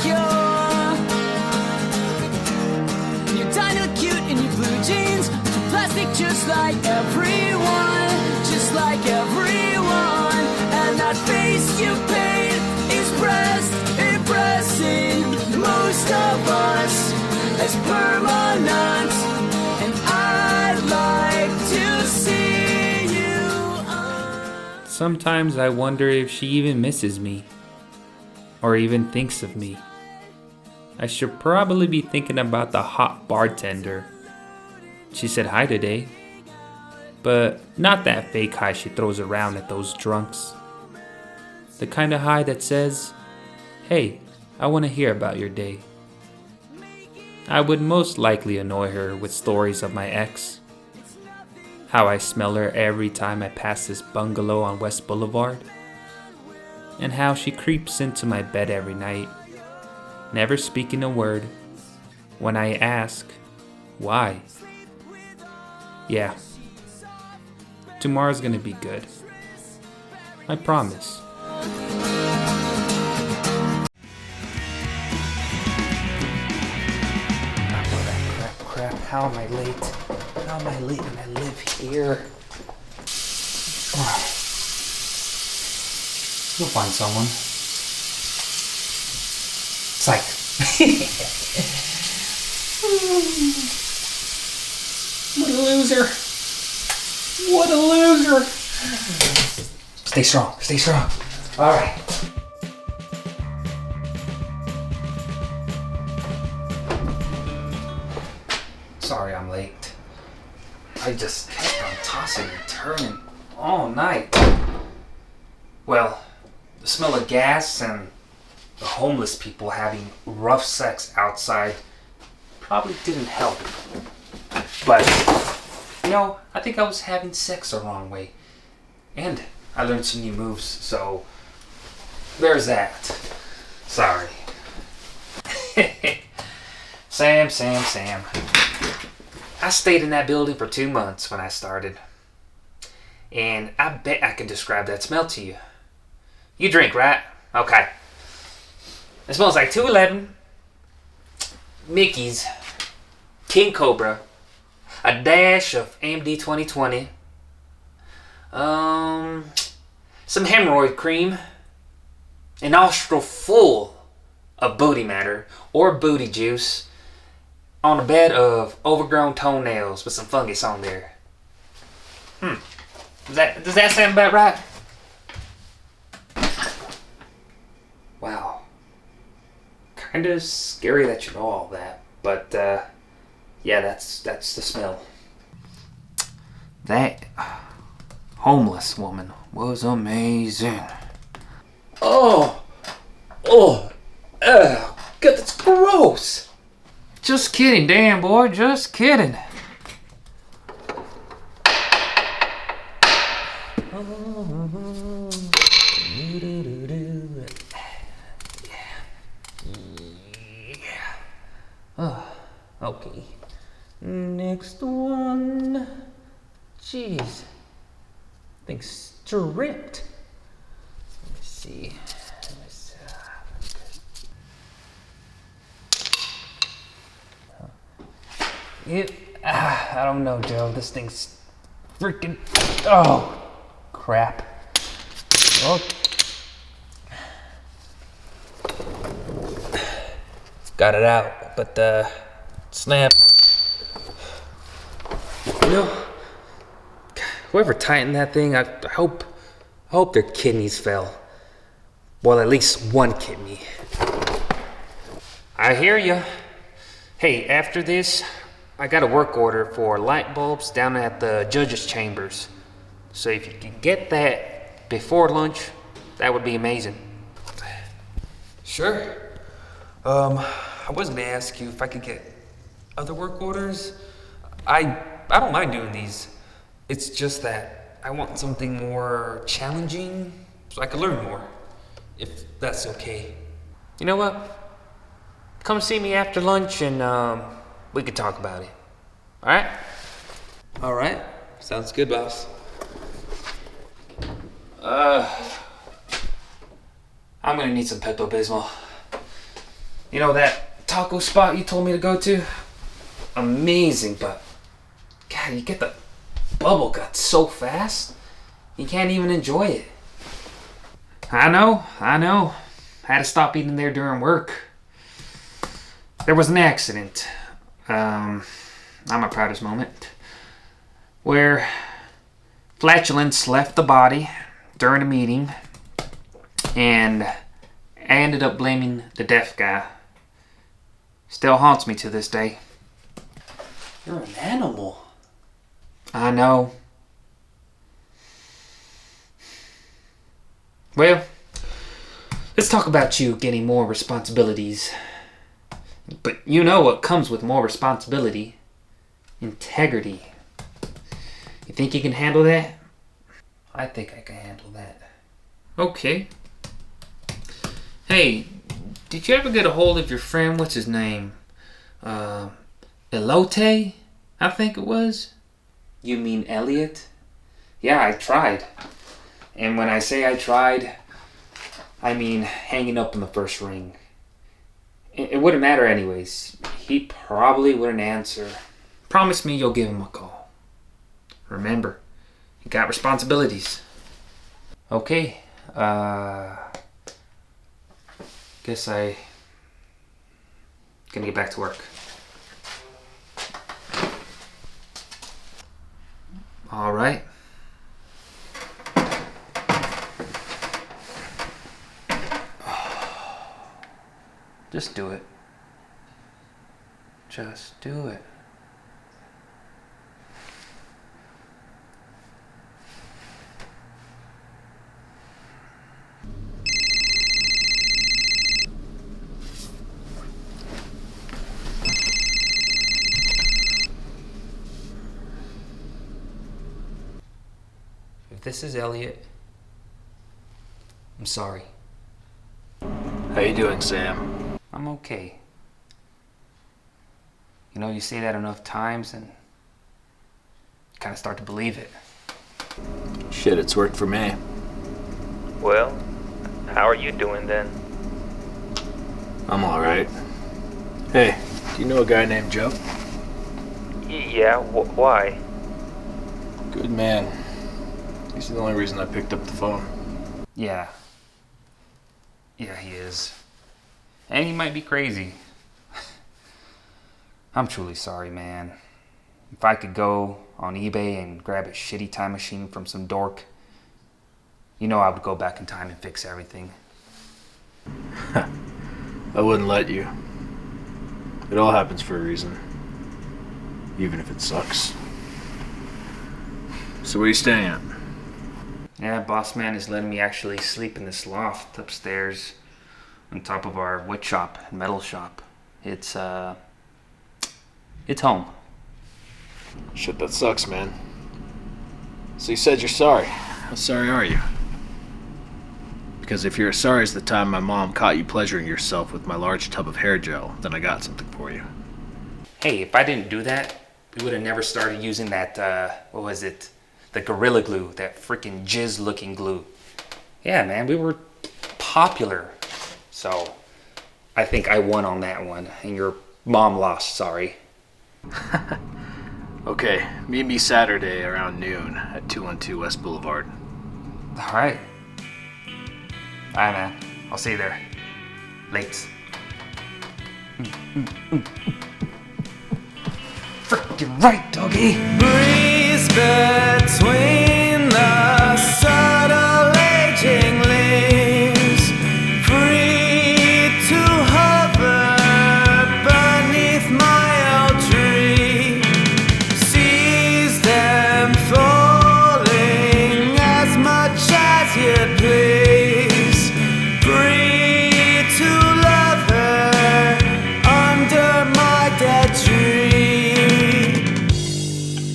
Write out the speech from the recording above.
insecure. You're dying to look cute in your blue jeans, but you're plastic just like everyone, just like everyone. And that face you paint is pressed, impressing most of us as permanent. And I'd like to see you. Sometimes I wonder if she even misses me, or even thinks of me. I should probably be thinking about the hot bartender. She said hi today, but not that fake hi she throws around at those drunks. The kind of hi that says, "Hey, I want to hear about your day." I would most likely annoy her with stories of my ex. How I smell her every time I pass this bungalow on West Boulevard. And how she creeps into my bed every night, never speaking a word, when I ask, why? Yeah, tomorrow's gonna be good. I promise. Crap, how am I late? How am I late when I live here? You'll find someone. Psych. What a loser. What a loser. Stay strong. Stay strong. All right. Sorry I'm late. I just kept on tossing and turning all night. Well, the smell of gas and the homeless people having rough sex outside probably didn't help. But, I think I was having sex the wrong way. And I learned some new moves, so there's that. Sorry. Sam. I stayed in that building for 2 months when I started. And I bet I can describe that smell to you. You drink, right? Okay. It smells like 211, Mickey's, King Cobra, a dash of AMD 2020, some hemorrhoid cream, an nostril full of booty matter or booty juice on a bed of overgrown toenails with some fungus on there. Does that sound about right? Wow. Kinda scary that you know all that, but yeah, that's the smell. That homeless woman was amazing. Oh, God, that's gross. Just kidding, damn boy, just kidding. Okay. Next one. Jeez. Thing's stripped. Let me see. I don't know, Joe. This thing's freaking. Oh, crap. Oh. Got it out, but snap. Whoever tightened that thing, I hope their kidneys fell. Well, at least one kidney. I hear ya. Hey, after this, I got a work order for light bulbs down at the judge's chambers. So if you can get that before lunch, that would be amazing. Sure. I was gonna ask you if I could get other work orders. I don't mind doing these. It's just that I want something more challenging so I can learn more, if that's okay. You know what? Come see me after lunch and we can talk about it. Alright? Alright. Sounds good, boss. I'm gonna need some Pepto-Bismol. You know that taco spot you told me to go to? Amazing, but God, you get the bubble gut so fast, you can't even enjoy it. I know. Had to stop eating there during work. There was an accident. Not my proudest moment. Where flatulence left the body during a meeting, and I ended up blaming the deaf guy. Still haunts me to this day. You're an animal. I know. Well, let's talk about you getting more responsibilities. But you know what comes with more responsibility? Integrity. You think you can handle that? I think I can handle that. Okay. Hey, did you ever get a hold of your friend? What's his name? Elote? I think it was. You mean Elliot? Yeah, I tried. And when I say I tried, I mean hanging up in the first ring. It wouldn't matter anyways. He probably wouldn't answer. Promise me you'll give him a call. Remember, you got responsibilities. Okay, guess I gonna get back to work. All right. Just do it. Just do it. If this is Elliot, I'm sorry. How you doing, Sam? I'm okay. You know, you say that enough times and you kind of start to believe it. Shit, it's worked for me. Well, how are you doing then? I'm alright. Hey, do you know a guy named Joe? Yeah, why? Good man. He's the only reason I picked up the phone. Yeah. Yeah, he is. And he might be crazy. I'm truly sorry, man. If I could go on eBay and grab a shitty time machine from some dork, you know I would go back in time and fix everything. I wouldn't let you. It all happens for a reason. Even if it sucks. So where are you staying at? Yeah, boss man is letting me actually sleep in this loft upstairs on top of our wood shop and metal shop. It's home. Shit, that sucks, man. So you said you're sorry. How sorry are you? Because if you're as sorry as the time my mom caught you pleasuring yourself with my large tub of hair gel, then I got something for you. Hey, if I didn't do that, we would have never started using that, what was it? The Gorilla Glue, that freaking jizz-looking glue. Yeah, man, we were popular. So, I think I won on that one, and your mom lost, sorry. Okay, meet me Saturday around noon at 212 West Boulevard. Alright. Alright, man. I'll see you there. Late. Freaking right, doggy! Breeze between the subtle aging leaves, free to hover beneath my old tree, sees them falling as much as you please.